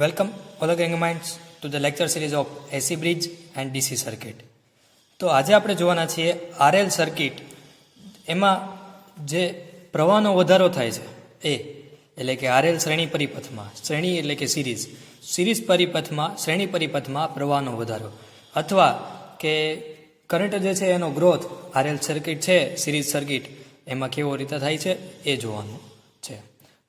Welcome all the young minds to the lecture series of AC bridge and DC circuit. તો આજે આપણે જોવાના છીએ આરએલ સર્કિટ. એમાં જે પ્રવાહનો વધારો થાય છે એ એટલે કે આરએલ શ્રેણી પરિપથમાં, શ્રેણી એટલે કે સિરીઝ પરિપથમાં, શ્રેણી પરિપથમાં પ્રવાહનો વધારો અથવા કે કરંટ જે છે એનો ગ્રોથ આરએલ સર્કિટ છે, સિરીઝ સર્કિટ એમાં કેવો રીતે થાય છે એ જોવાનું છે.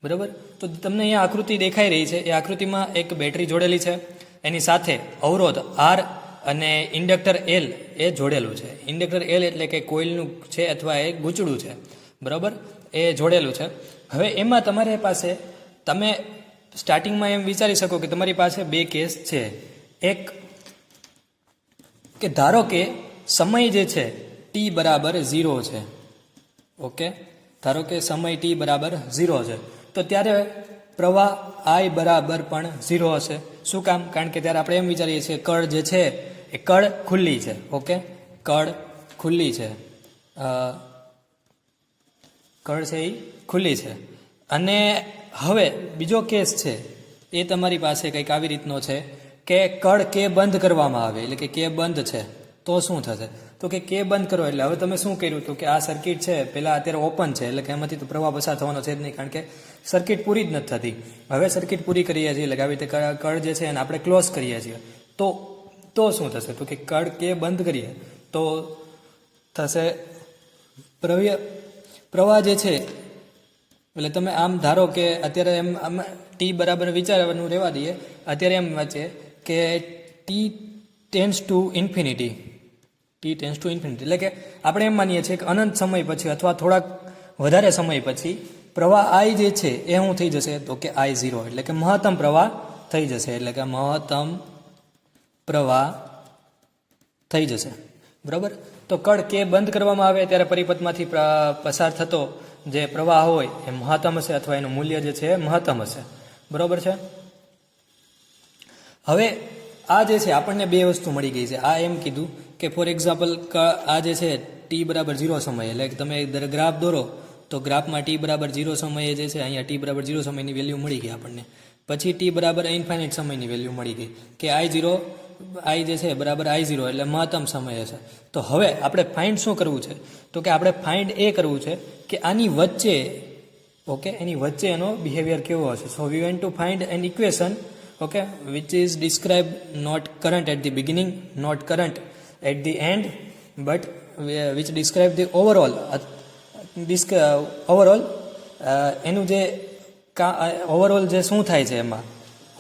બરાબર. તો તમને અહીંયા આકૃતિ દેખાઈ રહી છે. એ આકૃતિમાં એક બેટરી જોડેલી છે, એની સાથે અવરોધ આર અને ઇન્ડક્ટર એલ એ જોડેલું છે. ઇન્ડક્ટર એલ એટલે કે કોઇલનું છે અથવા એ ગૂંચળું છે. બરાબર, એ જોડેલું છે. હવે એમાં તમારી પાસે, તમે સ્ટાર્ટિંગમાં એમ વિચારી શકો કે તમારી પાસે બે કેસ છે. એક કે ધારો કે સમય જે છે ટી બરાબર 0 છે. ઓકે, ધારો કે સમય ટી બરાબર 0 છે, તો ત્યારે પ્રવાહ આઈ બરાબર પણ 0 હશે. શું કામ? કારણ કે ત્યારે આપણે એમ વિચારીએ છીએ કળ જે છે એ કળ ખુલ્લી છે. ઓકે, કળ ખુલ્લી છે, કળ છે એ ખુલ્લી છે. અને હવે બીજો કેસ છે એ તમારી પાસે કંઈક આવી રીતનો છે કે કળ કે બંધ કરવામાં આવે, એટલે કે કે બંધ છે તો શું થશે? તો કે બંધ કરો એટલે હવે તમે શું કર્યું હતું કે આ સર્કિટ છે પહેલાં અત્યારે ઓપન છે, એટલે કે એમાંથી તો પ્રવાહ પસાર થવાનો છે જ નહીં, કારણ કે સર્કિટ પૂરી જ નથી થતી. હવે સર્કિટ પૂરી કરીએ છીએ, એટલે આવી રીતે કળ જે છે એને આપણે ક્લોઝ કરીએ છીએ. તો શું થશે? તો કે કળ કે બંધ કરીએ તો થશે પ્રવાહ જે છે, એટલે તમે આમ ધારો કે અત્યારે એમ આમ ટી બરાબર વિચારવાનું રહેવા દઈએ. અત્યારે એમ વાંચે કે ટી ટેન્સ ટુ ઇન્ફિનિટી, એટલે કે આપણે એમ માનીએ છીએ કે અનંત સમય પછી અથવા થોડાક વધારે સમય પછી પ્રવાહ આઈ જે છે એ શું થઈ જશે? તો કે I0, એટલે કે મહત્તમ પ્રવાહ થઈ જશે. એટલે કે મહત્તમ પ્રવાહ થઈ જશે. બરાબર. તો કળ કે બંધ કરવામાં આવે ત્યારે પરિપથમાંથી પસાર થતો જે પ્રવાહ હોય એ મહત્તમ હશે અથવા એનું મૂલ્ય જે છે એ મહત્તમ હશે. બરાબર છે. હવે આ જે છે આપણને બે વસ્તુ મળી ગઈ છે. આ એમ કીધું કે ફોર એક્ઝામ્પલ આ જે છે ટી બરાબર 0 સમયે, એટલે કે તમે ગ્રાફ દોરો તો ગ્રાફમાં ટી બરાબર 0 સમયે જે છે અહીંયા ટી બરાબર 0 સમયની વેલ્યુ મળી ગઈ આપણને. પછી ટી બરાબર ઇન્ફાઇનાઇટ સમયની વેલ્યુ મળી ગઈ કે આઈ જે છે બરાબર I0, એટલે મહત્તમ સમય હશે. તો હવે આપણે ફાઇન્ડ શું કરવું છે? તો કે આપણે ફાઇન્ડ એ કરવું છે કે આની વચ્ચે, ઓકે, એની વચ્ચે એનો બિહેવિયર કેવો હશે. So we went to find an equation, okay, which is describe not current at the beginning, not current at the end, but which describe the overall એનું જે ઓવરઓલ જે શું થાય છે એમાં.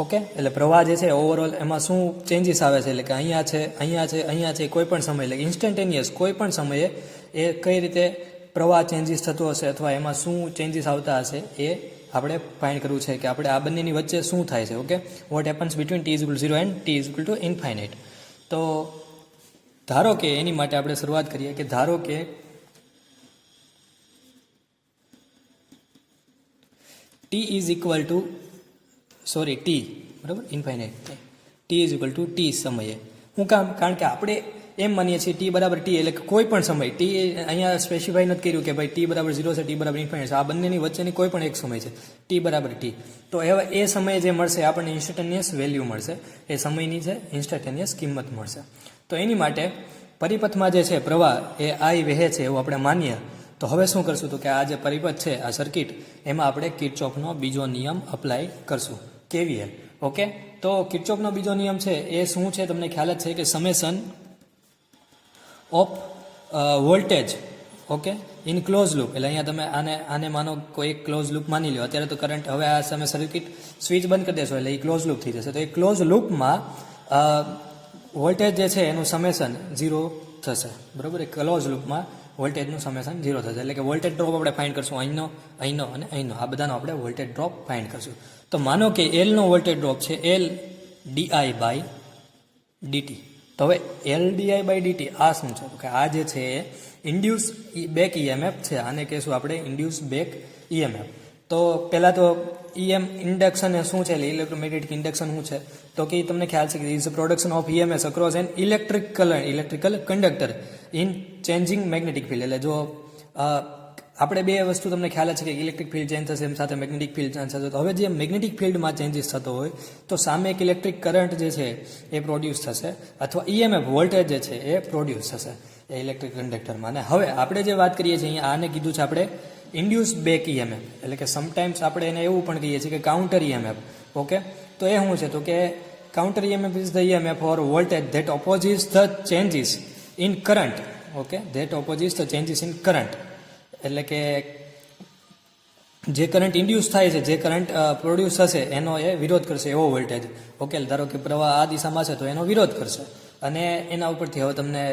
ઓકે, એટલે પ્રવાહ જે છે ઓવરઓલ એમાં શું ચેન્જીસ આવે છે, એટલે કે અહીંયા છે કોઈ પણ સમય, એટલે ઇન્સ્ટન્ટેનિયસ કોઈ પણ સમયે એ કઈ રીતે પ્રવાહ ચેન્જીસ થતો હશે અથવા એમાં શું ચેન્જીસ આવતા હશે એ આપણે ફાઇન્ડ કરવું છે કે આપણે આ બંનેની વચ્ચે શું થાય છે. Okay, what happens between t = 0 and t = infinite. તો ધારો કે એની માટે આપણે શરૂઆત કરીએ કે ધારો કે t બરાબર, ઇન્ફાઇનાઇટ, t = t સમયે. શું કામ? કારણ કે આપણે એમ માનીએ છીએ ટી બરાબર ટી, એટલે કોઈ પણ સમય ટી, અહીંયા સ્પેસિફાઈ નથી કર્યું કે ભાઈ ટી બરાબર 0 છે, ટી બરાબર ઇન્ફાઇનાઇટ છે. આ બંનેની વચ્ચેની કોઈ પણ એક સમય છે ટી બરાબર ટી. તો હવે એ સમયે જે મળશે આપણને ઇન્સ્ટન્ટેનિયસ વેલ્યુ મળશે, એ સમયની છે ઇન્સ્ટન્ટેનિયસ કિંમત મળશે. તો એની માટે પરિપથમાં જે છે પ્રવાહ એ આઈ વહે છે એવું આપણે માનીએ. તો હવે શું કરશું? તો કે આ જે પરિપથ છે, આ સર્કિટ, એમાં આપણે કિર્ચોફનો બીજો નિયમ અપ્લાય કરશું, KVL. ઓકે, તો કિર્ચોફનો બીજો નિયમ છે એ શું છે? તમને ખ્યાલ જ છે કે summation of voltage, okay, in close loop. એટલે અહીંયા તમે આને માનો કોઈ એક ક્લોઝ લૂપ માની લો. અત્યારે તો કરંટ, હવે આ સમય સર્કિટ સ્વિચ બંધ કરી દેશો એટલે એ ક્લોઝ લૂપ થઈ જશે. તો એ ક્લોઝ લૂપમાં વોલ્ટેજ જે છે એનું સમેશન 0 થશે. બરાબર, એ ક્લોઝ લૂપમાં વોલ્ટેજનું સમેશન 0 થશે. એટલે કે વોલ્ટેજ ડ્રોપ આપણે ફાઇન્ડ કરશું, અહીંનો અને અહીંનો, આ બધાનો આપણે વોલ્ટેજ ડ્રોપ ફાઇન્ડ કરશું. તો માનો કે એલનો વોલ્ટેજ ડ્રોપ છે L di/dt. તો હવે L di/dt આ શું છે? તો કે આ જે છે એ ઇન્ડ્યુસ બેક EMF છે. આને કહેશું આપણે ઇન્ડ્યુસ બેક EMF. તો પહેલાં તો ઇન્ડક્શન એ શું છે, એટલે ઇલેક્ટ્રોમેગ્નેટિક ઇન્ડક્શન શું છે? તો કે તમને ખ્યાલ છે કે is a production of EMS across an electrical conductor in changing magnetic field. એટલે જો આપણે બે વસ્તુ તમને ખ્યાલ છે કે ઇલેક્ટ્રિક ફિલ્ડ ચેન્જ થશે એમ સાથે મેગ્નેટિક ફિલ્ડ ચેન્જ થશે. તો હવે જે મેગ્નેટિક ફિલ્ડમાં ચેન્જીસ થતો હોય તો સામે એક ઇલેક્ટ્રિક કરંટ જે છે એ પ્રોડ્યુસ થશે અથવા ઈએમએફ વોલ્ટેજ જે છે એ પ્રોડ્યુસ થશે એ ઇલેક્ટ્રિક કંડક્ટરમાં. અને હવે આપણે જે વાત કરીએ છીએ અહીંયા આને કીધું છે આપણે ઇન્ડ્યુસ બેક ઈએમએફ, એટલે કે સમટાઈમ્સ આપણે એને એવું પણ કહીએ છીએ કે કાઉન્ટર ઈએમએફ. ઓકે, તો એ શું છે તો કે counter EMF is the EMF or voltage that opposes the changes in current. Okay, that opposes the changes in current, એટલે કે જે કરંટ ઇન્ડ્યુસ થાય છે, જે કરંટ પ્રોડ્યુસ થશે એનો એ વિરોધ કરશે એવો વોલ્ટેજ. ઓકે, ધારો કે પ્રવાહ આ દિશામાં છે તો એનો વિરોધ કરશે. અને એના ઉપરથી હવે તમને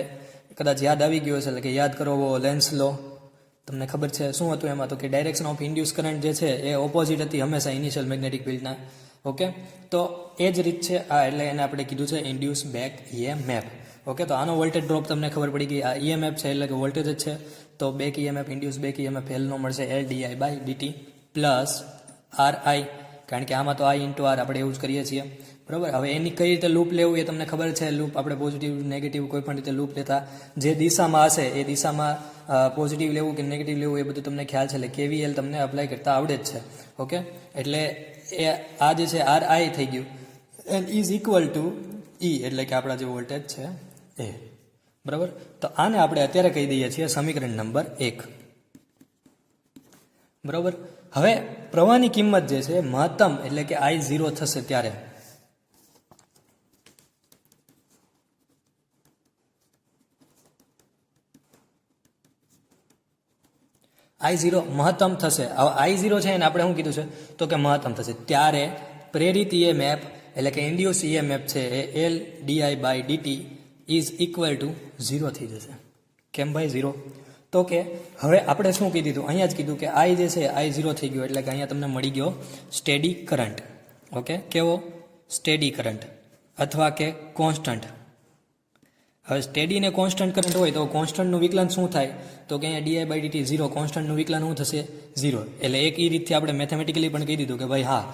કદાચ યાદ આવી ગયું હશે, એટલે કે યાદ કરો લેન્સ લો. તમને ખબર છે શું હતું એમાં, તો કે ડાયરેક્શન ઓફ ઇન્ડ્યુસ કરંટ જે છે એ ઓપોઝિટ હતી હંમેશા ઇનિશિયલ મેગ્નેટિક ફિલ્ડના. ઓકે, તો એ જ રીત છે આ, એટલે એને આપણે કીધું છે ઇન્ડ્યુસ બેક ઈએમએફ. ઓકે, તો આનો વોલ્ટેજ ડ્રોપ તમને ખબર પડી ગઈ. આ ઈએમએફ છે એટલે કે વોલ્ટેજ જ છે. તો back EMF induce back EMF એલનો મળશે LdI/dt પ્લસ RI, કારણ કે આમાં તો I ઇન્ટુ R આપણે એવું જ કરીએ છીએ. બરાબર, હવે એની કઈ રીતે લૂપ લેવું એ તમને ખબર છે. લૂપ આપણે પોઝિટિવ નેગેટિવ કોઈ પણ રીતે લૂપ લેતા જે દિશામાં હશે એ દિશામાં પોઝિટિવ લેવું કે નેગેટિવ લેવું એ બધું તમને ખ્યાલ છે. એટલે KVL તમને અપ્લાય કરતા આવડે જ છે. ઓકે, એટલે એ આ જે છે RI થઈ ગયું and is equal to E, એટલે કે આપણા જે વોલ્ટેજ છે એ. બરાબર, તો આને આપણે અત્યારે કહી દઈએ છીએ સમીકરણ નંબર 1. બરાબર, હવે પ્રવાહની કિંમત જે છે મહત્તમ એટલે કે I0 થશે ત્યારે I0 મહત્તમ થશે. હવે I0 છે એને આપણે શું કીધું છે તો કે મહત્તમ થશે ત્યારે પ્રેરિત EMF એટલે કે ઇન્ડ્યુસ EMF છે એ LdI/dt ઇઝ ઇક્વલ ટુ 0 થઈ જશે. કેમ ભાઈ 0? તો કે હવે આપણે શું કીધું હતું, અહીંયા જ કીધું કે I જે છે I0 થઈ ગયો, એટલે કે અહીંયા તમને મળી ગયો સ્ટેડી કરંટ. ઓકે, કેવો? સ્ટેડી કરંટ અથવા કે કોન્સ્ટન્ટ. હવે સ્ટેડી ને કોન્સ્ટન્ટ કરંટ હોય તો કોન્સ્ટન્ટનું વિકલન શું થાય તો કે અહીંયા dI/dt 0, કોન્સ્ટન્ટનું વિકલન શું થશે 0. એટલે એક એ રીતથી આપણે મેથેમેટિકલી પણ કહી દીધું કે ભાઈ હા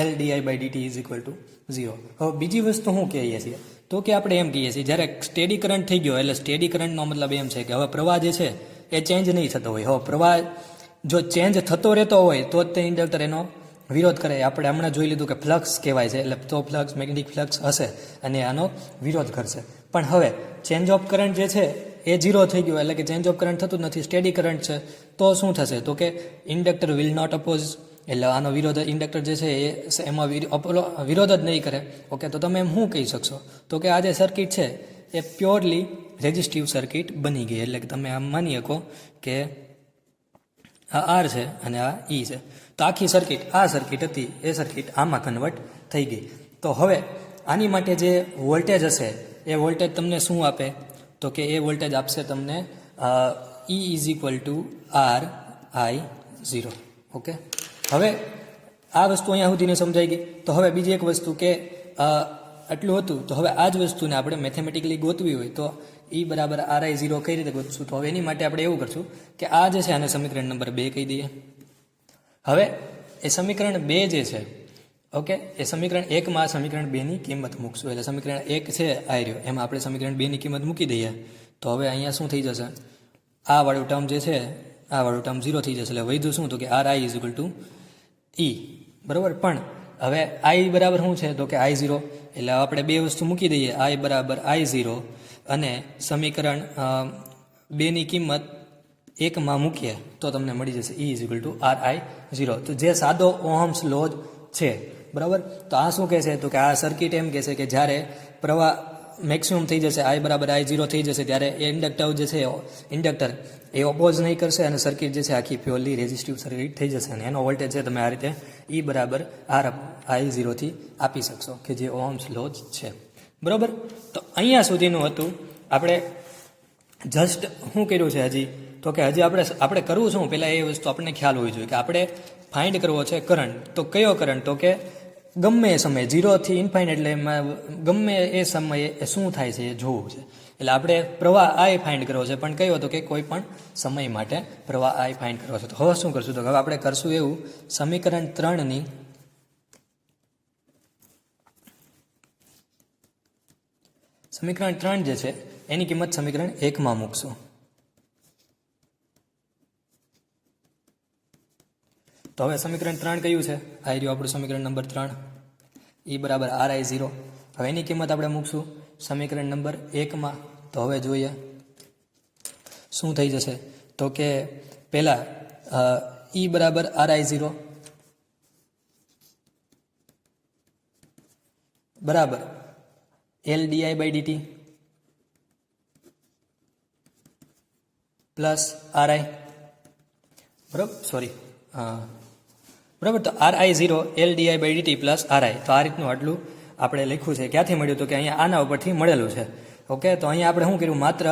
LdI/dt ઇઝ ઇક્વલ ટુ 0. હવે બીજી વસ્તુ શું કહીએ છીએ તો કે આપણે એમ કહીએ છીએ જ્યારે સ્ટેડી કરંટ થઈ ગયો, એટલે સ્ટેડી કરંટનો મતલબ એમ છે કે હવે પ્રવાહ જે છે એ ચેન્જ નહીં થતો હોય. હવે પ્રવાહ જો ચેન્જ થતો રહેતો હોય તો જ તે ઇન્ડક્ટર એનો વિરોધ કરે. આપણે હમણાં જોઈ લીધું કે ફ્લક્સ કહેવાય છે, એટલે તો ફ્લક્સ મેગ્નેટિક ફ્લક્સ હશે અને આનો વિરોધ કરશે. પણ હવે ચેન્જ ઓફ કરંટ જે છે એ 0 થઈ ગયો, એટલે કે ચેન્જ ઓફ કરંટ થતું નથી, સ્ટેડી કરંટ છે, તો શું થશે તો કે ઇન્ડક્ટર વિલ નોટ અપોઝ, એટલે આનો વિરોધ ઇન્ડક્ટર જે છે એ એમાં વિરોધ જ નહીં કરે. ઓકે, તો તમે એમ શું કહી શકશો તો કે આ જે સર્કિટ છે એ પ્યોરલી રેઝિસ્ટિવ સર્કિટ બની ગઈ. એટલે કે તમે આમ માની શકો કે આ R છે અને આ E છે, તો આખી સર્કિટ આ સર્કિટ હતી એ સર્કિટ આમાં કન્વર્ટ થઈ ગઈ. તો હવે આની માટે જે વોલ્ટેજ હશે એ વોલ્ટેજ તમને શું આપે તો કે એ વોલ્ટેજ આપશે તમને E is equal to RI0. Okay, હવે આ વસ્તુ અહીંયા સુધીને સમજાઈ ગઈ. તો હવે બીજી એક વસ્તુ કે આટલું હતું, તો હવે આ જ વસ્તુને આપણે મેથેમેટિકલી ગોતવી હોય તો E બરાબર RI0 કઈ રીતે ગોતશું, તો હવે એની માટે આપણે એવું કરશું કે આ જે છે આને સમીકરણ નંબર 2 કહી દઈએ. હવે એ સમીકરણ 2 જે છે, ઓકે, એ સમીકરણ 1માં સમીકરણ 2ની કિંમત મૂકશું. એટલે સમીકરણ 1 છે આ રહ્યો, એમાં આપણે સમીકરણ 2ની કિંમત મૂકી દઈએ. તો હવે અહીંયા શું થઈ જશે, આ વાળું ટર્મ જે છે આ વાળું ટર્મ 0 થઈ જશે. એટલે વધ્યું શું તો કે RI is equal to E. બરાબર, પણ હવે I બરાબર શું છે તો કે I0, એટલે આપણે બે વસ્તુ મૂકી દઈએ, I બરાબર I0 અને સમીકરણ 2ની કિંમત 1માં મૂકીએ તો તમને મળી જશે E is equal to RI0. તો જે સાદો ઓહમ્સ લો છે. બરાબર, તો આ શું કહે છે તો કે આ સર્કિટ એમ કહે છે કે જ્યારે પ્રવાહ મેક્સિમમ થઈ જશે, I બરાબર I0 થઈ જશે, ત્યારે એ ઇન્ડક્ટર જે છે ઇન્ડક્ટર એ ઓપોઝ નહીં કરશે અને સર્કિટ જે છે આખી પ્યોરલી રેઝિસ્ટિવ સર્કિટ થઈ જશે. અને એનો વોલ્ટેજ છે તમે આ રીતે E બરાબર RI0 થી આપી શકશો કે જે ઓહમ્સ લો છે. બરાબર, તો અહીંયા સુધીનું હતું. આપણે જસ્ટ શું કર્યું છે હજી તો કે હજી આપણે કરવું શું, પહેલાં એ વસ્તુ આપણને ખ્યાલ હોવી જોઈએ કે આપણે ફાઇન્ડ કરવો છે કરંટ. તો કયો કરંટ તો કે ગમે એ સમયે 0 થી ઇન્ફાઇનાઇટ, એટલે એમાં ગમે એ સમયે શું થાય છે એ જોવું છે. એટલે આપણે પ્રવાહ I ફાઇન્ડ કરવો છે, પણ કયો હતો કે કોઈ પણ સમય માટે પ્રવાહ I ફાઇન્ડ કરવો છે. તો હવે શું કરશું તો હવે આપણે કરશું એવું, સમીકરણ 3ની સમીકરણ 3 જે છે એની કિંમત સમીકરણ 1માં મૂકશું. તો હવે સમીકરણ 3 કયું છે? આ રહ્યું આપણું સમીકરણ નંબર 3, E બરાબર RI0. હવે એની કિંમત આપણે મૂકશું સમીકરણ નંબર 1માં. તો હવે જોઈએ શું થઈ જશે. તો કે પહેલાં E બરાબર RI0 બરાબર LdI/dt પ્લસ RI, બરાબર, સોરી, બરાબર. તો RI0 LdI/dt પ્લસ RI. તો આ રીતનું આટલું આપણે લખ્યું છે. ક્યાંથી મળ્યું? તો કે અહીંયા આના ઉપરથી મળેલું છે. ઓકે, તો અહીંયા આપણે શું કર્યું? માત્ર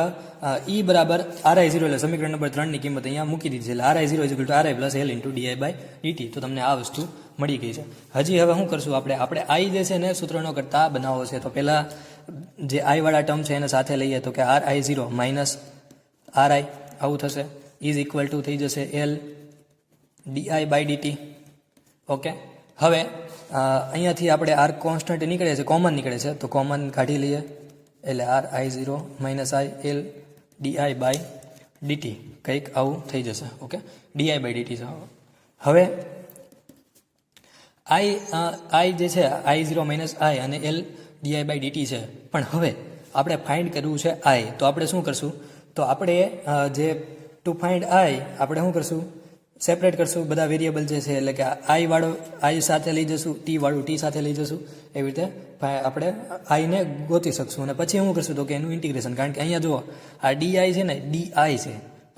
E બરાબર RI0 એટલે સમીકરણ નંબર 3ની કિંમત અહીંયા મૂકી દીધી છે. એટલે RI0 RI plus L into DI/dt. તો તમને આ વસ્તુ મળી ગઈ છે. હજી હવે શું કરશું આપણે I જે છે ને સૂત્રનો કરતા બનાવવો છે. તો પહેલાં જે I વાળા ટર્મ છે એને સાથે લઈએ. તો કે RI0 માઇનસ RI આવું થશે, ઇઝ ઇક્વલ ટુ થઈ જશે L DI/dt. ઓકે, હવે અહીંયાથી આપણે R કોન્સ્ટન્ટ નીકળે છે, કોમન નીકળે છે. તો કોમન કાઢી લઈએ એટલે RI0 minus I L DI/dt કંઈક આવું થઈ જશે. ઓકે, DI/dt છે. હવે I જે છે I0 માઇનસ I અને L DI/dt છે. પણ હવે આપણે ફાઇન્ડ કરવું છે I. તો આપણે શું કરશું? તો આપણે જે ટુ ફાઇન્ડ I આપણે શું કરશું? સેપરેટ કરશું બધા વેરિયેબલ જે છે. એટલે કે I વાળો I સાથે લઈ જશું, T વાળું T સાથે લઈ જશું. એવી રીતે આપણે I ને ગોતી શકશું. અને પછી શું કરશું? તો કે એનું ઇન્ટિગ્રેશન. કારણ કે અહીંયા જુઓ આ DI છે ને, DI છે,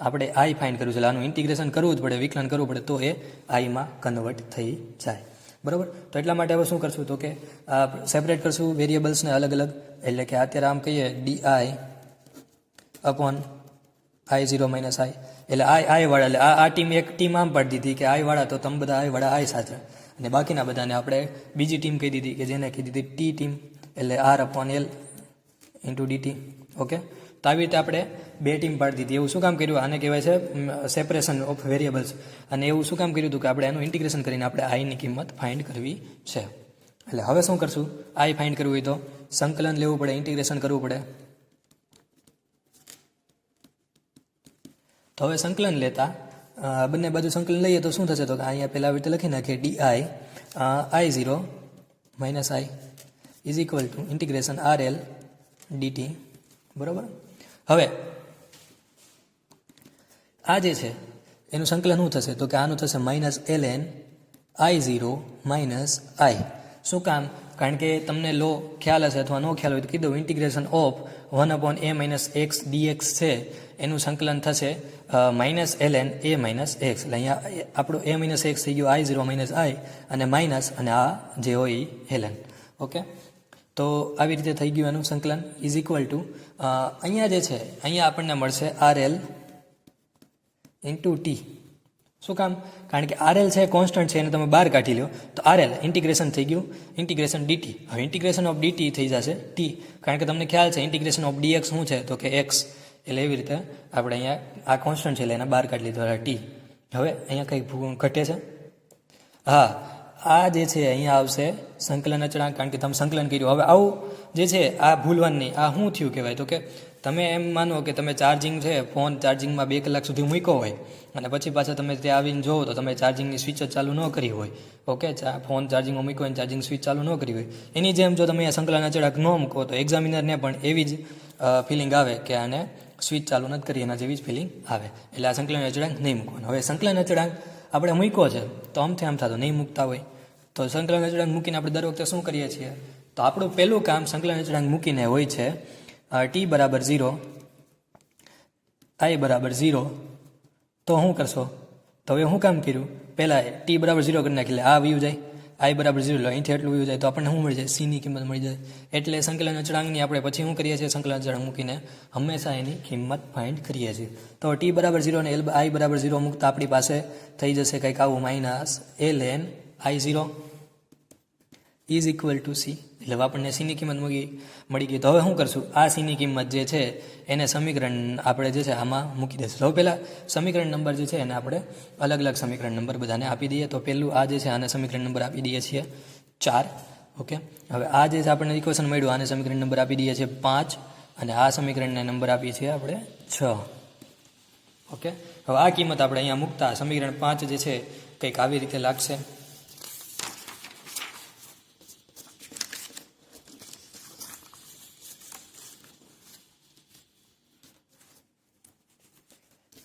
આપણે I ફાઇન્ડ કરવું છે. એટલે આનું ઇન્ટિગ્રેશન કરવું જ પડે, વિકલન કરવું પડે, તો એ Iમાં કન્વર્ટ થઈ જાય. બરાબર. તો એટલા માટે હવે શું કરશું? તો કે સેપરેટ કરશું વેરિયેબલ્સને અલગ અલગ. એટલે કે અત્યારે આમ કહીએ DI upon I0 minus I. એટલે I વાળા, એટલે આ ટીમ એક ટીમ આમ પાડી દીધી કે I વાળા, તો તમે બધા I વાળા I સાથે, અને બાકીના બધાને આપણે બીજી ટીમ કહી દીધી કે જેને કહી દીધી T ટીમ. એટલે R upon L into DT. Okay, તો આવી રીતે આપણે બે ટીમ પાડી દીધી. એવું શું કામ કર્યું? આને કહેવાય છે સેપરેશન ઓફ વેરિયેબલ્સ. અને એવું શું કામ કર્યું હતું? કે આપણે એનું ઇન્ટિગ્રેશન કરીને આપણે આઈની કિંમત ફાઇન્ડ કરવી છે. એટલે હવે શું કરશું? I ફાઇન્ડ કરવું હોય તો સંકલન લેવું પડે, ઇન્ટિગ્રેશન કરવું પડે. તો હવે સંકલન લેતા બંને બાજુ સંકલન લઈએ તો શું થશે? તો કે અહીંયા પહેલાં આવી રીતે લખી નાખીએ DI I0 minus I is equal to integration RL DT. બરાબર. હવે આ જે છે એનું સંકલન શું થશે? તો કે આનું થશે minus ln I0 minus I. શું કામ? કારણ કે તમને લો ખ્યાલ હશે અથવા ન ખ્યાલ હોય તો કીધું, integration of 1/a minus x dx છે એનું સંકલન થશે minus ln a minus x. એટલે અહીંયા આપણું a માઇનસ x થઈ ગયું I0 માઇનસ I, અને માઇનસ, અને આ જે હોય એ ln. ઓકે, તો આવી રીતે થઈ ગયું એનું સંકલન. ઇઝ ઇક્વલ ટુ અહીંયા જે છે અહીંયા આપણને મળશે RL ઇન્ટુ T. શું કામ? કારણ કે RL છે કોન્સ્ટન્ટ છે, એને તમે બહાર કાઢી લો તો RL ઇન્ટિગ્રેશન થઈ ગયું, ઇન્ટિગ્રેશન DT. હવે ઇન્ટિગ્રેશન ઓફ DT થઈ જશે T, કારણ કે તમને ખ્યાલ છે ઇન્ટિગ્રેશન ઓફ DX શું છે? તો કે X. એટલે એવી રીતે આપણે અહીંયા આ કોન્સ્ટન્ટ છે એટલે એને બહાર કાઢી લીધો T. હવે અહીંયા કંઈક ઘટે છે? હા, આ જે છે અહીંયા આવશે સંકલન અચળાંક, કારણ કે તમે સંકલન કર્યું. હવે આવું જે છે આ ભૂલવાનું નહીં. આ શું થયું કહેવાય? તો કે તમે એમ માનો કે તમે ચાર્જિંગ છે, ફોન ચાર્જિંગમાં 2 કલાક સુધી મૂક્યો હોય, અને પછી પાછા તમે ત્યાં આવીને જોવો તો તમે ચાર્જિંગની સ્વિચ જ ચાલુ ન કરી હોય. ઓકે, ફોન ચાર્જિંગમાં મૂક્યો હોય, ચાર્જિંગ સ્વિચ ચાલુ ન કરી હોય. એની જેમ જો તમે અહીંયા સંકલન અચળાંક ન મૂકો તો એક્ઝામિનરને પણ એવી જ ફિલિંગ આવે કે આને સ્વિચ ચાલુ નથી કરી, એના જેવી જ ફિલિંગ આવે. એટલે આ સંકલન અચળાંક નહીં મૂકવાનો. હવે સંકલન અચળાંક આપણે મૂક્યો છે તો આમથી આમ થતો નહીં મૂકતા હોય તો સંકલન અચળાંક મૂકીને આપણે દર વખતે શું કરીએ છીએ? તો આપણું પહેલું કામ સંકલન અચળાંક મૂકીને હોય છે T બરાબર 0, I બરાબર 0. તો શું કરશો? તો હવે શું કામ કર્યું? પહેલાં T બરાબર 0 કરી નાખી, એટલે આ વ્યૂ જાય, I બરાબર 0 લો, અહીંથી એટલું વ્યૂ જાય તો આપણને શું મળી જાય? C ની કિંમત મળી જાય. એટલે સંકલન અચળાંકની આપણે પછી શું કરીએ છીએ? સંકલન અચળાંક મૂકીને હંમેશા એની કિંમત ફાઇન્ડ કરીએ છીએ. તો T બરાબર 0 અને I બરાબર 0 મૂકતા આપણી પાસે થઈ જશે કંઈક આવું, minus ln I0 is equal to C. એટલે આપણને C ની કિંમત મળી ગઈ. તો હવે શું કરશું? આ C ની કિંમત જે છે એને સમીકરણ આપણે જે છે આમાં મૂકી દઈશું. હવે પહેલાં સમીકરણ નંબર જે છે એને આપણે અલગ અલગ સમીકરણ નંબર બધાને આપી દઈએ. તો પહેલું આ જે છે આને સમીકરણ નંબર આપી દઈએ છીએ 4. ઓકે, હવે આ જે છે આપણને ઇક્વેશન મળ્યું આને સમીકરણ નંબર આપી દઈએ છીએ 5, અને આ સમીકરણને નંબર આપીએ છીએ આપણે 6. ઓકે, હવે આ કિંમત આપણે અહીંયા મૂકતા સમીકરણ 5 જે છે કંઈક આવી રીતે લાગશે.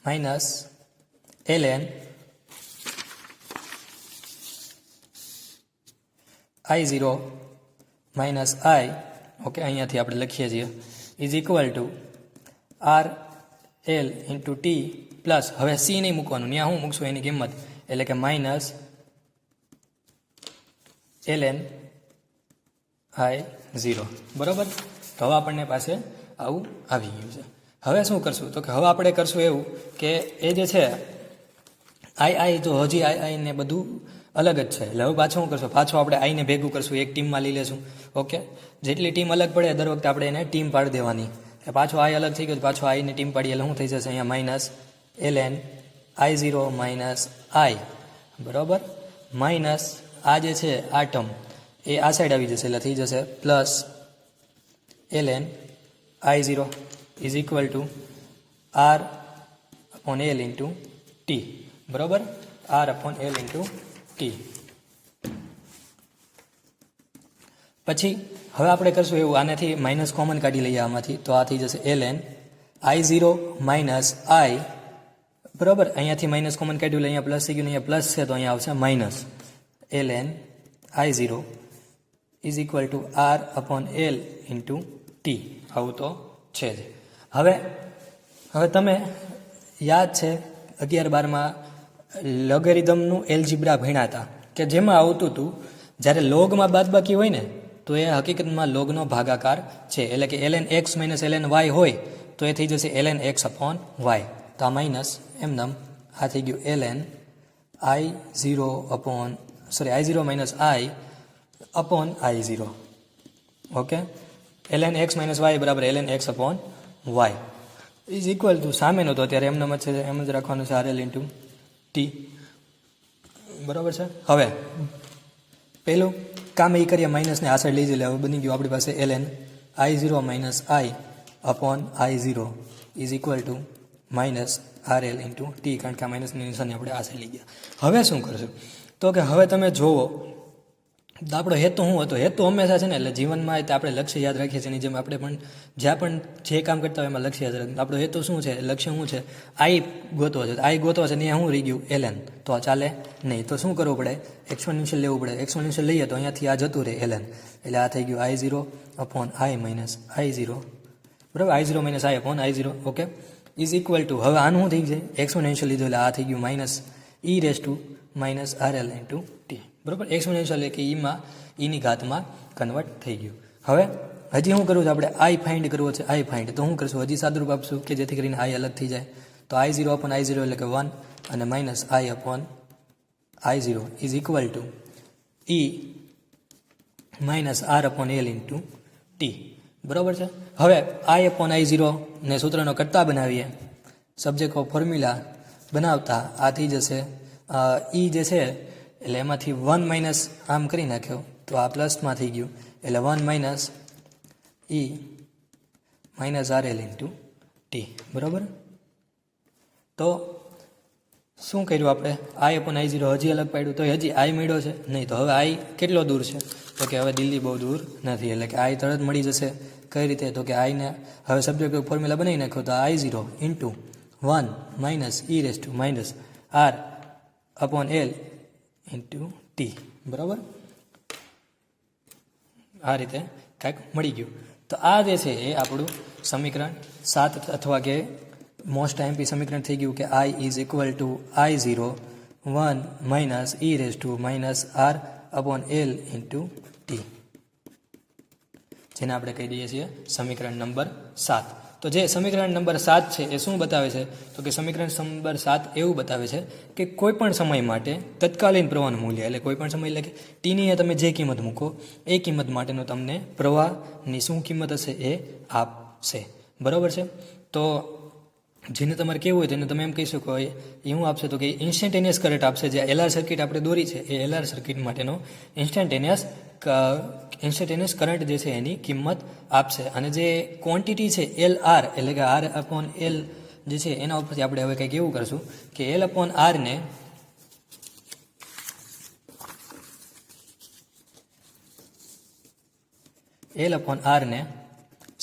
Minus ln I0 minus I, okay, અહીંયાથી આપણે લખીએ છીએ, is equal to RL into T plus, હવે સી નહીં મૂકવાનું, ત્યાં હું મૂકશું એની કિંમત, એટલે કે માઇનસ ln I0. બરાબર. તો હવે આપણને પાસે આવું આવી ગયું છે. હવે શું કરશું? તો કે હવે આપણે કરશું એવું કે એ જે છે આઈ તો હજી આઈ ને બધું અલગ જ છે. એટલે હવે પાછું શું કરશું? પાછું આપણે આઈને ભેગું કરશું, એક ટીમમાં લઈ લેશું. ઓકે, જેટલી ટીમ અલગ પડે દર વખતે આપણે એને ટીમ પાડી દેવાની. પાછું આઈ અલગ થઈ ગયું, પાછું આઈને ટીમ પાડીએ એટલે શું થઈ જશે? અહીંયા માઇનસ ln I0 માઇનસ આઈ. બરાબર. માઇનસ આ જે છે આ ટર્મ એ આ સાઈડ આવી જશે એટલે થઈ જશે plus ln I0 is equal to R upon L into T. બરાબર. R upon L into T. પછી હવે આપણે કરશું એવું, આનાથી માઇનસ કોમન કાઢી લઈએ આમાંથી, તો આ થઈ જશે ln I0 માઇનસ આઈ. બરાબર. અહીંયાથી માઇનસ કોમન કાઢ્યું એટલે અહીંયા પ્લસ થઈ ગયું, અહીંયા પ્લસ છે તો અહીંયા આવશે minus ln I0 is equal to R upon L into T. આવું તો છે જ. હવે તમે યાદ છે 11-12માં લોગેરિધમનું એલ્જીબ્રા ભણ્યા હતા કે જેમાં આવતું હતું જ્યારે લોગમાં બાદબાકી હોય ને તો એ હકીકતમાં લોગનો ભાગાકાર છે. એટલે કે ln x minus ln y હોય તો એ થઈ જશે ln x અપોન y. તો આ માઇનસ એમનામ આ થઈ ગયું ln I0 minus I upon I0. Okay, ln x minus y બરાબર ln x upon y is equal to સામેનો તો અત્યારે એમનામ જ છે, એમ જ રાખવાનું છે RL ઇન્ટુ ટી. બરાબર છે. હવે પહેલું કામ એ કરીએ, માઇનસને આ સાઈડ લઈ જઈએ. હવે બની ગયું આપણી પાસે ln I0 minus I upon I0 is equal to minus RL into T, કારણ કે આ માઇનસની નિશાની આપણે આ સાઈડ લઈ ગયા. હવે શું કરશું? તો કે હવે તમે જુઓ તો આપણો હેતુ શું હતો? હેતુ હંમેશા છે ને, એટલે જીવનમાં આપણે લક્ષ્ય યાદ રાખીએ છીએ, એની જેમ આપણે પણ જ્યાં પણ જે કામ કરતા હોય એમાં લક્ષ્ય યાદ રાખીએ. આપણો હેતુ શું છે? લક્ષ્ય શું છે? આઈ ગોતવો છે. આઈ ગોતવો છે ને અહીંયા શું રહી ગયું? ln. તો આ ચાલે નહીં. તો શું કરવું પડે? એક્સપોનેન્શિયલ લેવું પડે. એક્સપોનેન્શિયલ લઈએ તો અહીંયાથી આ જતું રહે ln, એટલે આ થઈ ગયું I0 upon I minus I0. બરાબર. I0 minus I upon I0. Okay, is equal to, હવે આનું શું થઈ જાય? એક્સપોનેન્શિયલ લીધું એટલે આ થઈ ગયું minus e raise to minus RL into T. બરાબર. એક્સપોનેન્શિયલ એટલે કે ઈની ઘાતમાં કન્વર્ટ થઈ ગયું. હવે હજી શું કરવું છે? આપણે આઈ ફાઇન્ડ કરવો છે. આઈ ફાઇન્ડ તો શું કરશું? હજી સાદુરૂપ આપશું કે જેથી કરીને આઈ અલગ થઈ જાય. તો I0 અપોન I0 એટલે કે 1 અને minus I upon I0 is equal to E minus R upon L into T. બરાબર છે. હવે I અપોન I0 ને સૂત્રનો કરતા બનાવીએ, સબ્જેક્ટ ઓફ ફોર્મ્યુલા બનાવતા આ થઈ જશે E જે છે એટલે એમાંથી 1 માઇનસ આમ કરી નાખ્યો તો આ પ્લસમાં થઈ ગયું, એટલે 1 minus E minus RL into T. બરાબર. તો શું કર્યું આપણે? I અપોન I0 હજી અલગ પાડ્યું તો હજી I મળ્યો છે નહીં. તો હવે I કેટલો દૂર છે? તો કે હવે દિલ્હી બહુ દૂર નથી, એટલે કે I તરત મળી જશે. કઈ રીતે? તો કે આઈને હવે સબ્જેક્ટ ફોર્મ્યુલા બનાવી નાખ્યો તો I0 into 1 minus E raise to minus R upon L into T. બરાબર. આ રીતે કાંઈક મળી ગયું. તો આ જે છે એ આપણું સમીકરણ 7 અથવા કે મોસ્ટ આઈએમપી સમીકરણ થઈ ગયું કે I is equal to I0 1 minus E raise to minus R upon L into T, જેને આપણે કહી દઈએ છીએ સમીકરણ નંબર 7. તો જે સમીકરણ નંબર 7 છે એ શું બતાવે છે? તો કે સમીકરણ નંબર 7 એવું બતાવે છે કે કોઈ પણ સમય માટે તત્કાલીન પ્રવાહનું મૂલ્ય, એટલે કોઈ પણ સમય એટલે કે ટીની તમે જે કિંમત મૂકો એ કિંમત માટેનો તમને પ્રવાહની શું કિંમત હશે એ આપશે. બરાબર છે. તો જેને તમારે કેવું હોય તેને તમે એમ કહી શકો એ શું આપશે? તો કે ઇન્સ્ટન્ટેનિયસ કરંટ આપશે. જે LR સર્કિટ આપણે દોરી છે એ LR સર્કિટ માટેનો ઇન્સ્ટન્ટેનિયસ કરંટ જે છે એની કિંમત આપશે. અને જે ક્વોન્ટિટી છે LR એટલે કે R અપોન L જે છે એના ઉપરથી આપણે હવે કંઈક એવું કરશું કે L અપોન R ને એલ અપોન આરને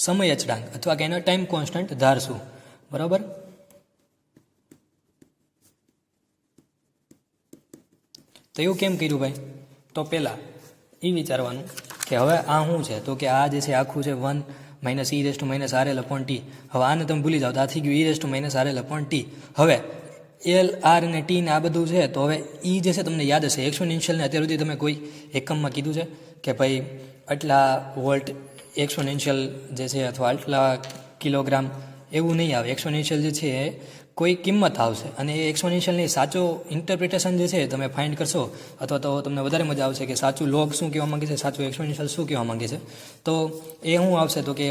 સમય અચળાંક અથવા કે એનો ટાઈમ કોન્સ્ટન્ટ ધારશું. બરાબર. તો એવું કેમ કર્યું ભાઈ? તો પહેલાં એ વિચારવાનું કે હવે આ શું છે, તો કે આ જે છે આખું છે 1 minus e raise to minus R L upon T. હવે આને તમે ભૂલી જાઓ તો આ થઈ ગયું e raise to minus R L upon T. હવે એલ આર અને ટી ને આ બધું છે, તો હવે ઈ જે છે તમને યાદ હશે એક્સપોનેન્શિયલને અત્યાર સુધી તમે કોઈ એકમમાં કીધું છે કે ભાઈ આટલા વોલ્ટ એક્સપોનેન્શિયલ જે છે અથવા આટલા કિલોગ્રામ, એવું નહીં આવે. એક્સપોનેન્શિયલ જે છે એ કોઈ કિંમત આવશે અને એ એક્સપોનેન્શિયલની સાચો ઇન્ટરપ્રિટેશન જે છે તમે ફાઇન્ડ કરશો અથવા તો તમને વધારે મજા આવશે કે સાચું લોગ શું કહેવા માંગે છે, સાચું એક્સપોનેન્શિયલ શું કહેવા માંગે છે. તો એ શું આવશે તો કે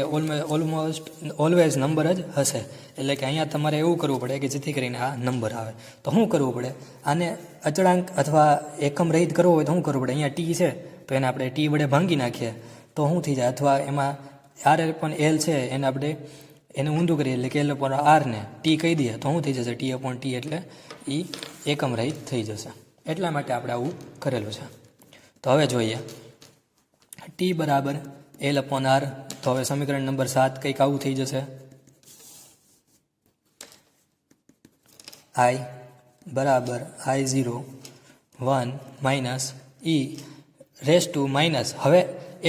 ઓલમોસ્ટ ઓલવેઝ નંબર જ હશે. એટલે કે અહીંયા તમારે એવું કરવું પડે કે જેથી કરીને આ નંબર આવે. તો શું કરવું પડે? આને અચળાંક અથવા એકમ રહિત કરવો હોય તો શું કરવું પડે? અહીંયા ટી છે તો એને આપણે ટી વડે ભાંગી નાખીએ તો શું થઈ જાય, અથવા એમાં આર અપોન એલ છે એને આપણે એને ઊંધું કરીએ એટલે કે એલ અપોન આરને ટી કહી દઈએ તો શું થઈ જશે? ટી અપોન ટી એટલે એ એકમ રહિત થઈ જશે. એટલા માટે આપણે આવું કરેલું છે. તો હવે જોઈએ ટી બરાબર એલ અપોન આર. તો હવે સમીકરણ નંબર 7 કંઈક આવું થઈ જશે. આઈ બરાબર I0 1 minus e raise to minus, હવે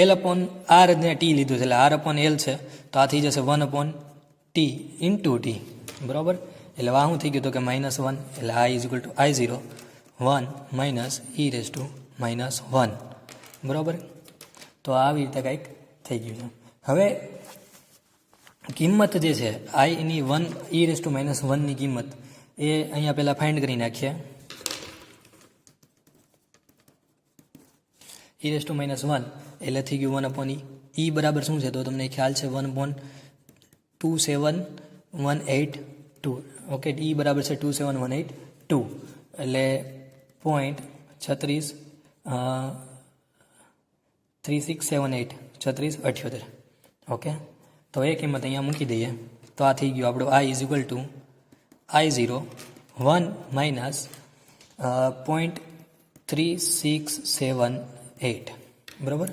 એલ અપોન આર ને ટી લીધું છે એટલે આર અપોન એલ છે તો આ થઈ જશે 1 અપોન ટી ઇન્ટુ ટી. બરાબર. એટલે આ શું થઈ ગયું તો કે -1 એટલે I is equal to I0 1 minus e raise to minus 1. બરાબર. તો આવી રીતે કંઈક થઈ ગયું છે. હવે કિંમત જે છે આઈની 1 ઈ રેસ ટુ માઇનસ 1ની કિંમત એ અહીંયા પહેલાં ફાઇન્ડ કરી નાખીએ. ઈ રેસ ટુ માઇનસ 1 એટલે થઈ ગયું 1 અપોન ઈ બરાબર શું છે તો તમને ખ્યાલ છે 1/27182. ઓકે, ઈ બરાબર છે 27182 એટલે 0.3678 3678. ઓકે, તો એ કિંમત અહીંયા મૂકી દઈએ તો આ થઈ ગયું આપણું I is equal to I0 1 minus 0.3678. બરાબર.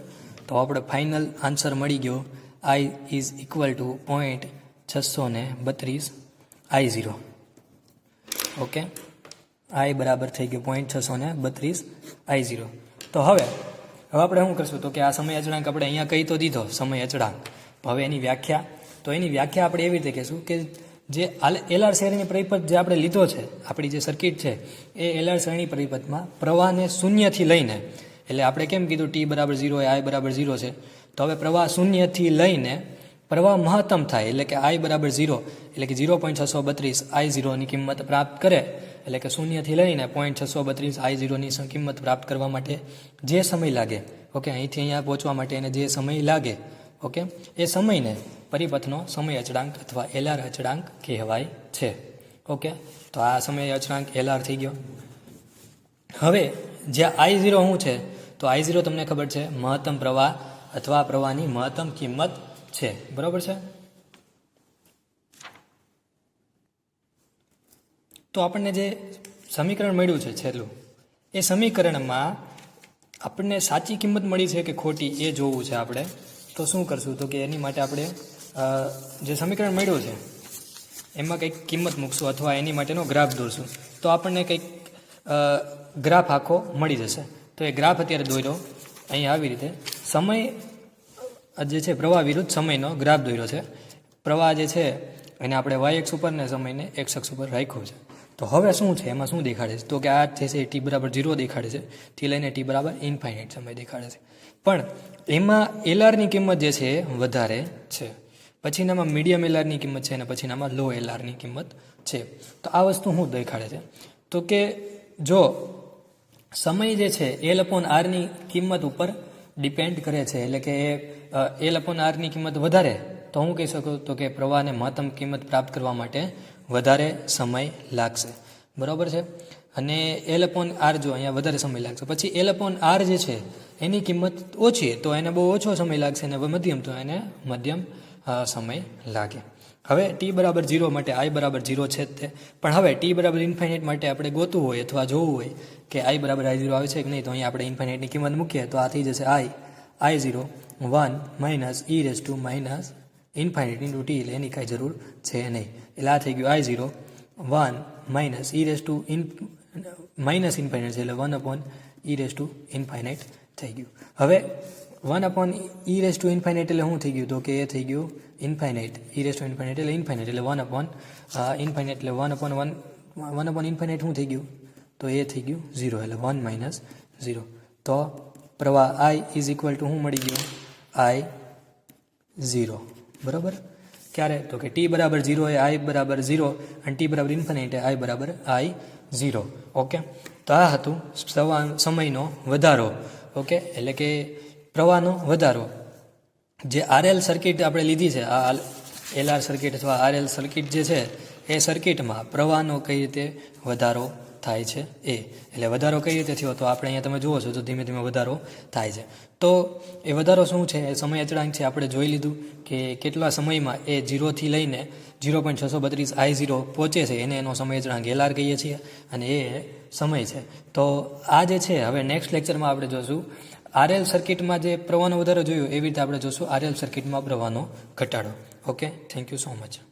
તો આપણે ફાઇનલ આન્સર મળી ગયો I is equal to 0.632 I0. Okay, I બરાબર થઈ ગયો 0.632 I0. તો હવે આપણે શું કરશું તો કે આ સમય અચળાંક આપણે અહીંયા કહી તો દીધો સમય અચળાંક. હવે એની વ્યાખ્યા આપણે એવી રીતે કહીશું કે જે એલઆર શ્રેણી પરિપથ જે આપણે લીધો છે, આપણી જે સર્કિટ છે એ એલઆર શ્રેણી પરિપથમાં પ્રવાહને શૂન્યથી લઈને, એટલે આપણે કેમ કીધું ટી બરાબર 0 એ I બરાબર 0 છે, તો હવે પ્રવાહ શૂન્યથી લઈને પ્રવાહ મહત્તમ થાય એટલે કે I બરાબર 0 એટલે કે 0.632 I0ની કિંમત પ્રાપ્ત કરે. એટલે કે શૂન્યથી લઈને 0.632 I0ની કિંમત પ્રાપ્ત કરવા માટે જે સમય લાગે, ઓકે, અહીંથી અહીંયા પહોંચવા માટે એને જે સમય લાગે, ઓકે, એ સમયને પરિપથનો સમય અચળાંક અથવા એલઆર અચળાંક કહેવાય છે. ઓકે, તો આ સમય અચળાંક એલઆર થઈ ગયો. હવે જ્યાં I0 શું છે તો I0 તમને ખબર છે મહત્તમ પ્રવાહ અથવા પ્રવાહની મહત્તમ કિંમત છે. બરાબર છે. તો આપણને જે સમીકરણ મળ્યું છે છેલ્લું, એ સમીકરણમાં આપણને સાચી કિંમત મળી છે કે ખોટી એ જોવું છે આપણે. તો શું કરશું તો કે એની માટે આપણે જે સમીકરણ મળ્યું છે એમાં કંઈક કિંમત મૂકશું અથવા એની માટેનો ગ્રાફ દોરશું તો આપણને કંઈક ગ્રાફ આખો મળી જશે. તો એ ગ્રાફ અત્યારે દોર્યો અહીંયા આવી રીતે. સમય જે છે પ્રવાહ વિરુદ્ધ સમયનો ગ્રાફ દોર્યો છે. પ્રવાહ જે છે એને આપણે y અક્ષ ઉપર ને સમયને x અક્ષ ઉપર રાખ્યો છે. તો હવે શું છે એમાં શું દેખાડે છે તો કે આ જે છે t બરાબર 0 દેખાડે છે થી લઈને t બરાબર ઇન્ફાઇનાઇટ સમય દેખાડે છે. પણ એમાં એલઆરની કિંમત જે છે એ વધારે છે, પછીનામાં મીડિયમ એલઆરની કિંમત છે અને પછીનામાં લો એલઆરની કિંમત છે. તો આ વસ્તુ શું દેખાડે છે તો કે જો સમય જે છે એલ અપોન આરની કિંમત ઉપર ડિપેન્ડ કરે છે, એટલે કે એલ અપોન આરની કિંમત વધારે તો હું કહી શકું તો કે પ્રવાહને મહત્તમ કિંમત પ્રાપ્ત કરવા માટે વધારે સમય લાગશે. બરાબર છે. અને એલ અપોન આર જો અહીંયા વધારે સમય લાગશે, પછી એલ અપોન આર જે છે એની કિંમત ઓછી તો એને બહુ ઓછો સમય લાગશે અને મધ્યમ તો એને મધ્યમ સમય લાગે. હવે ટી બરાબર 0 માટે I બરાબર 0 છે જ તે, પણ હવે ટી બરાબર ઇન્ફાઇનાઇટ માટે આપણે ગોતવું હોય અથવા જોવું હોય કે I બરાબર I0 આવે છે કે નહીં, તો અહીંયા આપણે ઇન્ફાઇનાઇટની કિંમત મૂકીએ તો આ થઈ જશે I0 1 minus e raise to minus infinite into t, એટલે એની કાંઈ જરૂર છે નહીં. એટલે આ થઈ ગયું I0 1 minus e raise to minus infinite છે, એટલે 1 upon e raise two infinite થઈ ગયું. હવે 1 upon e raise two infinite એટલે શું થઈ ગયું? તો કે એ થઈ ગયું infinite. e raise two infinite એટલે ઇન્ફાઇનાઇટ, એટલે 1 અપોન ઇન્ફાઇનાઇટ, એટલે 1 અપોન ઇન્ફાઇનાઇટ શું થઈ ગયું? તો એ થઈ ગયું 0, એટલે 1 માઇનસ 0. તો પ્રવાહ I ઇઝ ઇક્વલ ટુ શું મળી ગયું? I0. બરાબર. ક્યારે? તો કે t બરાબર 0 એ I બરાબર 0 અને t બરાબર ઇન્ફાઇનાઇટ એ I બરાબર I0. ઓકે. તો આ હતું સમયનો વધારો. ઓકે, એટલે કે પ્રવાહનો વધારો. જે RL સર્કિટ આપણે લીધી છે, આ LR સર્કિટ અથવા RL સર્કિટ જે છે એ સર્કિટમાં પ્રવાહનો કઈ રીતે વધારો થાય છે એટલે વધારો કઈ રીતે થયો? તો આપણે અહીંયા તમે જુઓ છો તો ધીમે ધીમે વધારો થાય છે. તો એ વધારો શું છે? એ સમય અચળાંક છે. આપણે જોઈ લીધું કે કેટલા સમયમાં એ 0 થી લઈને 0.632 I0 પહોંચે છે, એને એનો સમય અચળાંક LR કહીએ છીએ અને એ સમય છે. તો આ જે છે, હવે નેક્સ્ટ લેક્ચરમાં આપણે જોશું RL સર્કિટમાં જે પ્રવાહનો વધારો જોયો એવી રીતે આપણે જોશું RL સર્કિટમાં પ્રવાહનો ઘટાડો. Okay, thank you so much.